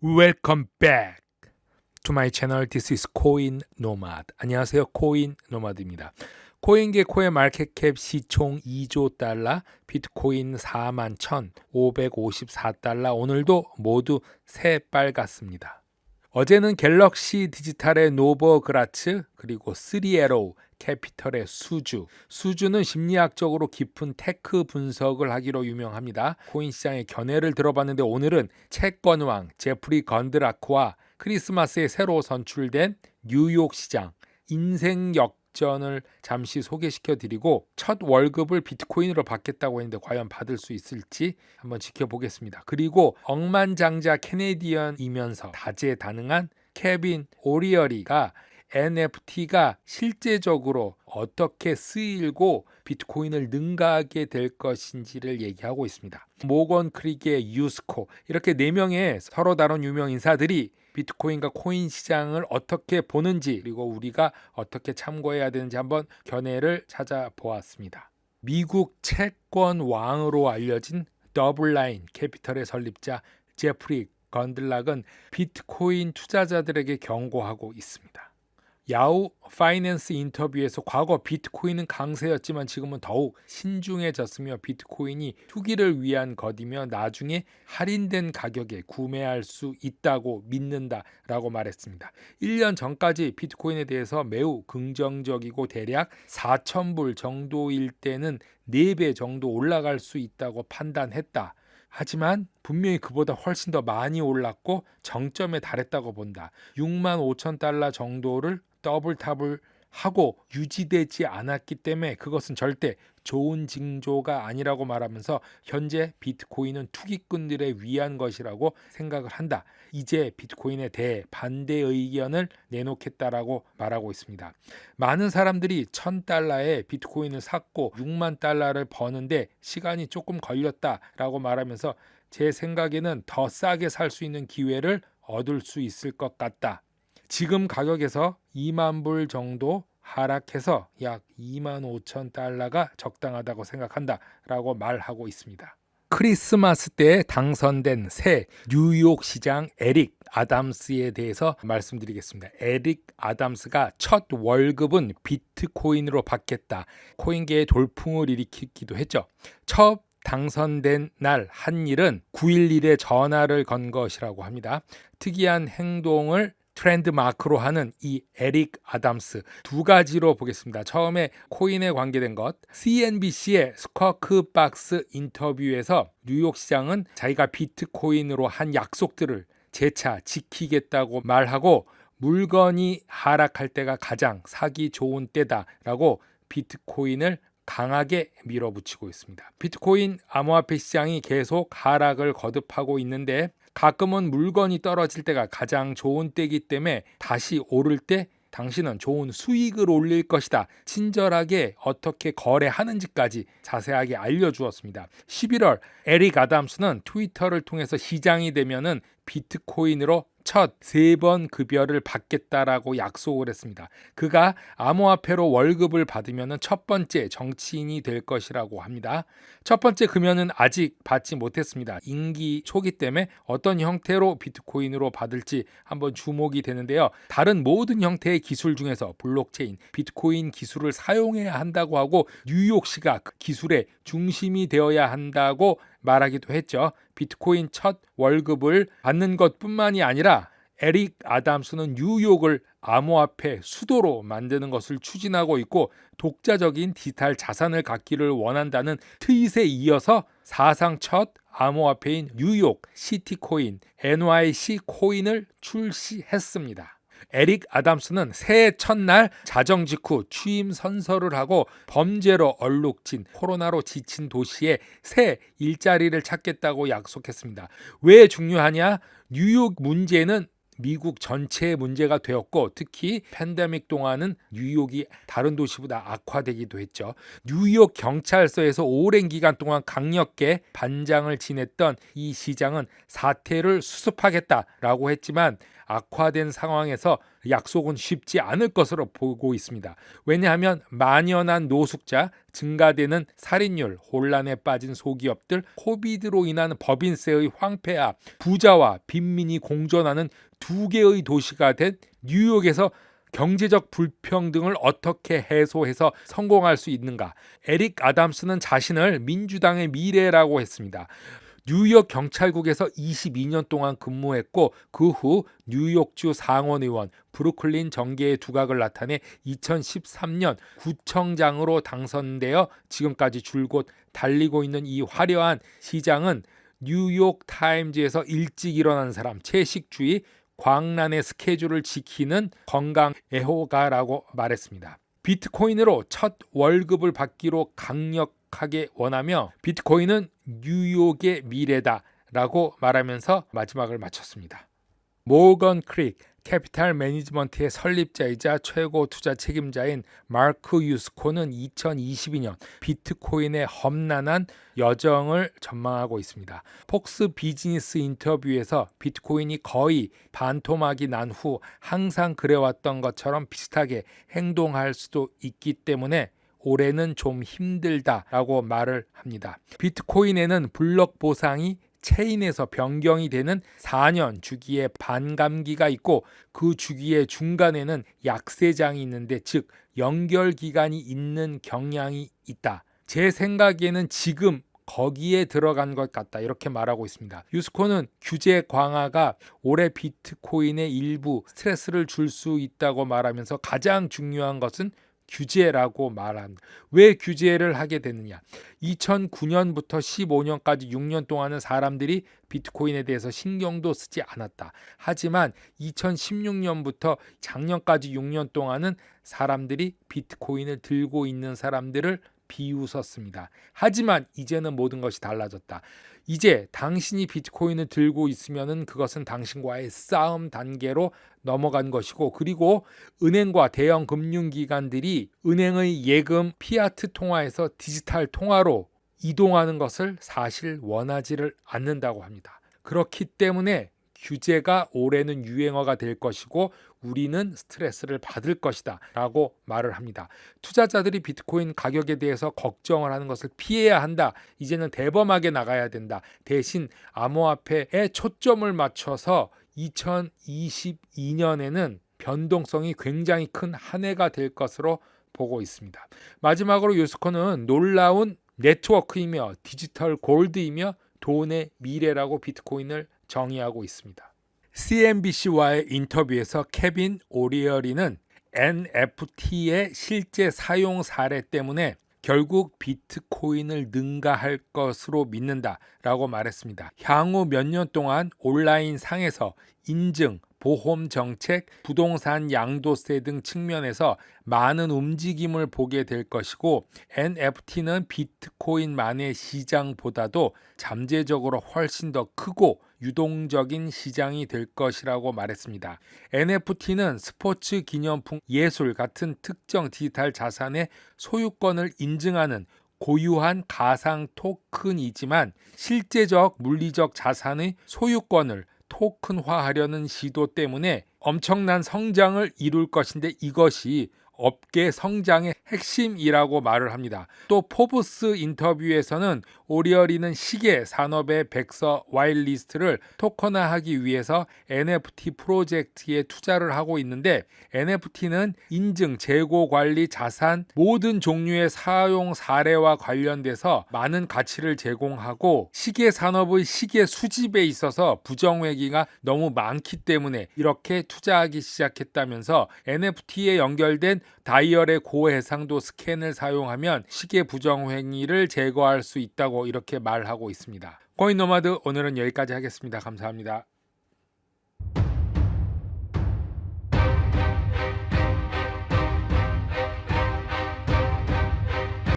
Welcome back to my channel. This is 코인 노마드. 안녕하세요. 코인 노마드입니다. 코인계 코의 마켓캡 시총 2조 달러, 비트코인 41,554달러. 오늘도 모두 새빨갛습니다. 어제는 갤럭시 디지털의 노버그라츠, 그리고 3에로 캐피털의 수주는 심리학적으로 깊은 테크 분석을 하기로 유명합니다. 코인 시장의 견해를 들어봤는데 오늘은 채권왕 제프리 건드라크와 크리스마스에 새로 선출된 뉴욕 시장 인생 역전을 잠시 소개시켜 드리고, 첫 월급을 비트코인으로 받겠다고 했는데 과연 받을 수 있을지 한번 지켜보겠습니다. 그리고 억만장자 캐네디언이면서 다재다능한 케빈 오리어리가 NFT가 실제적으로 어떻게 쓰이고 비트코인을 능가하게 될 것인지를 얘기하고 있습니다. 모건 크릭의 유스코, 이렇게 4명의 서로 다른 유명 인사들이 비트코인과 코인 시장을 어떻게 보는지, 그리고 우리가 어떻게 참고해야 되는지 한번 견해를 찾아보았습니다. 미국 채권 왕으로 알려진 더블라인 캐피털의 설립자 제프리 건들락은 비트코인 투자자들에게 경고하고 있습니다. 야후 파이낸스 인터뷰에서 과거 비트코인은 강세였지만 지금은 더욱 신중해졌으며 비트코인이 투기를 위한 것이며 나중에 할인된 가격에 구매할 수 있다고 믿는다라고 말했습니다. 1년 전까지 비트코인에 대해서 매우 긍정적이고 대략 4,000불 정도일 때는 4배 정도 올라갈 수 있다고 판단했다. 하지만 분명히 그보다 훨씬 더 많이 올랐고 정점에 달했다고 본다. 65,000달러 정도를 더블탑을 하고 유지되지 않았기 때문에 그것은 절대 좋은 징조가 아니라고 말하면서 현재 비트코인은 투기꾼들에 위한 것이라고 생각을 한다. 이제 비트코인에 대해 반대 의견을 내놓겠다라고 말하고 있습니다. 많은 사람들이 1,000달러에 비트코인을 샀고 6만 달러를 버는데 시간이 조금 걸렸다라고 말하면서 제 생각에는 더 싸게 살 수 있는 기회를 얻을 수 있을 것 같다. 지금 가격에서 2만 불 정도 하락해서 약 25,000달러가 적당하다고 생각한다 라고 말하고 있습니다. 크리스마스 때 당선된 새 뉴욕 시장 에릭 아담스에 대해서 말씀드리겠습니다. 에릭 아담스가 첫 월급은 비트코인으로 받겠다. 코인계의 돌풍을 일으키기도 했죠. 첫 당선된 날 한 일은 9.11에 전화를 건 것이라고 합니다. 특이한 행동을 트렌드 마크로 하는 이 에릭 아담스, 두 가지로 보겠습니다. 처음에 코인에 관계된 것, CNBC의 스쿼크박스 인터뷰에서 뉴욕 시장은 자기가 비트코인으로 한 약속들을 재차 지키겠다고 말하고, 물건이 하락할 때가 가장 사기 좋은 때다라고 비트코인을 강하게 밀어붙이고 있습니다. 비트코인 암호화폐 시장이 계속 하락을 거듭하고 있는데 가끔은 물건이 떨어질 때가 가장 좋은 때이기 때문에 다시 오를 때 당신은 좋은 수익을 올릴 것이다. 친절하게 어떻게 거래하는지까지 자세하게 알려주었습니다. 11월 에릭 아담스는 트위터를 통해서 시장이 되면은 비트코인으로 첫 3번 급여를 받겠다라고 약속을 했습니다. 그가 암호화폐로 월급을 받으면 첫 번째 정치인이 될 것이라고 합니다. 첫 번째 급여는 아직 받지 못했습니다. 임기 초기 때문에 어떤 형태로 비트코인으로 받을지 한번 주목이 되는데요. 다른 모든 형태의 기술 중에서 블록체인, 비트코인 기술을 사용해야 한다고 하고 뉴욕시가 그 기술의 중심이 되어야 한다고 말하기도 했죠. 비트코인 첫 월급을 받는 것뿐만이 아니라 에릭 아담스는 뉴욕을 암호화폐 수도로 만드는 것을 추진하고 있고, 독자적인 디지털 자산을 갖기를 원한다는 트윗에 이어서 사상 첫 암호화폐인 뉴욕 시티코인 NYC 코인을 출시했습니다. 에릭 아담스는 새해 첫날 자정 직후 취임 선서를 하고 범죄로 얼룩진 코로나로 지친 도시에 새 일자리를 찾겠다고 약속했습니다. 왜 중요하냐? 뉴욕 문제는 미국 전체의 문제가 되었고, 특히 팬데믹 동안은 뉴욕이 다른 도시보다 악화되기도 했죠. 뉴욕 경찰서에서 오랜 기간 동안 강력계 반장을 지냈던 이 시장은 사태를 수습하겠다라고 했지만 악화된 상황에서 약속은 쉽지 않을 것으로 보고 있습니다. 왜냐하면 만연한 노숙자, 증가되는 살인율, 혼란에 빠진 소기업들, 코비드로 인한 법인세의 황폐화, 부자와 빈민이 공존하는 두 개의 도시가 된 뉴욕에서 경제적 불평등을 어떻게 해소해서 성공할 수 있는가? 에릭 아담스는 자신을 민주당의 미래라고 했습니다. 뉴욕 경찰국에서 22년 동안 근무했고 그 후 뉴욕주 상원의원, 브루클린 정계의 두각을 나타내 2013년 구청장으로 당선되어 지금까지 줄곧 달리고 있는 이 화려한 시장은 뉴욕 타임즈에서 일찍 일어난 사람, 채식주의, 광란의 스케줄을 지키는 건강 애호가라고 말했습니다. 비트코인으로 첫 월급을 받기로 강력하게 원하며 비트코인은 뉴욕의 미래다라고 말하면서 마지막을 마쳤습니다. 모건 크릭 캐피탈 매니지먼트의 설립자이자 최고 투자 책임자인 마크 유스코는 2022년 비트코인의 험난한 여정을 전망하고 있습니다. 폭스 비즈니스 인터뷰에서 비트코인이 거의 반토막이 난 후 항상 그래왔던 것처럼 비슷하게 행동할 수도 있기 때문에 올해는 좀 힘들다라고 말을 합니다. 비트코인에는 블록 보상이 체인에서 변경이 되는 4년 주기의 반감기가 있고 그 주기의 중간에는 약세장이 있는데 즉 연결 기간이 있는 경향이 있다. 제 생각에는 지금 거기에 들어간 것 같다 이렇게 말하고 있습니다. 유스코는 규제 강화가 올해 비트코인의 일부 스트레스를 줄 수 있다고 말하면서 가장 중요한 것은 규제라고 말합니다. 왜 규제를 하게 되느냐? 2009년부터 15년까지 6년 동안은 사람들이 비트코인에 대해서 신경도 쓰지 않았다. 하지만 2016년부터 작년까지 6년 동안은 사람들이 비트코인을 들고 있는 사람들을 비웃었습니다. 하지만 이제는 모든 것이 달라졌다. 이제 당신이 비트코인을 들고 있으면은 그것은 당신과의 싸움 단계로 넘어간 것이고 그리고 은행과 대형 금융기관들이 은행의 예금 피아트 통화에서 디지털 통화로 이동하는 것을 사실 원하지를 않는다고 합니다. 그렇기 때문에 규제가 올해는 유행어가 될 것이고 우리는 스트레스를 받을 것이다 라고 말을 합니다. 투자자들이 비트코인 가격에 대해서 걱정을 하는 것을 피해야 한다. 이제는 대범하게 나가야 된다. 대신 암호화폐에 초점을 맞춰서 2022년에는 변동성이 굉장히 큰 한 해가 될 것으로 보고 있습니다. 마지막으로 유스코는 놀라운 네트워크이며 디지털 골드이며 돈의 미래라고 비트코인을 정의하고 있습니다. CNBC와의 인터뷰에서 케빈 오리어리는 NFT의 실제 사용 사례 때문에 결국 비트코인을 능가할 것으로 믿는다라고 말했습니다. 향후 몇 년 동안 온라인 상에서 인증, 보험 정책, 부동산 양도세 등 측면에서 많은 움직임을 보게 될 것이고 NFT는 비트코인만의 시장보다도 잠재적으로 훨씬 더 크고 유동적인 시장이 될 것이라고 말했습니다. NFT는 스포츠, 기념품, 예술 같은 특정 디지털 자산의 소유권을 인증하는 고유한 가상 토큰이지만 실제적 물리적 자산의 소유권을 토큰화하려는 시도 때문에 엄청난 성장을 이룰 것인데 이것이 업계 성장의 핵심이라고 말을 합니다. 또 포브스 인터뷰에서는 오리어리는 시계 산업의 백서 와일리스트를 토큰화하기 위해서 NFT 프로젝트에 투자를 하고 있는데 NFT는 인증, 재고 관리, 자산 모든 종류의 사용 사례와 관련돼서 많은 가치를 제공하고 시계 산업의 시계 수집에 있어서 부정회기가 너무 많기 때문에 이렇게 투자하기 시작했다면서 NFT에 연결된 다이얼의 고해상도 스캔을 사용하면 시계 부정행위를 제거할 수 있다고 이렇게 말하고 있습니다. 코인 노마드 오늘은 여기까지 하겠습니다. 감사합니다.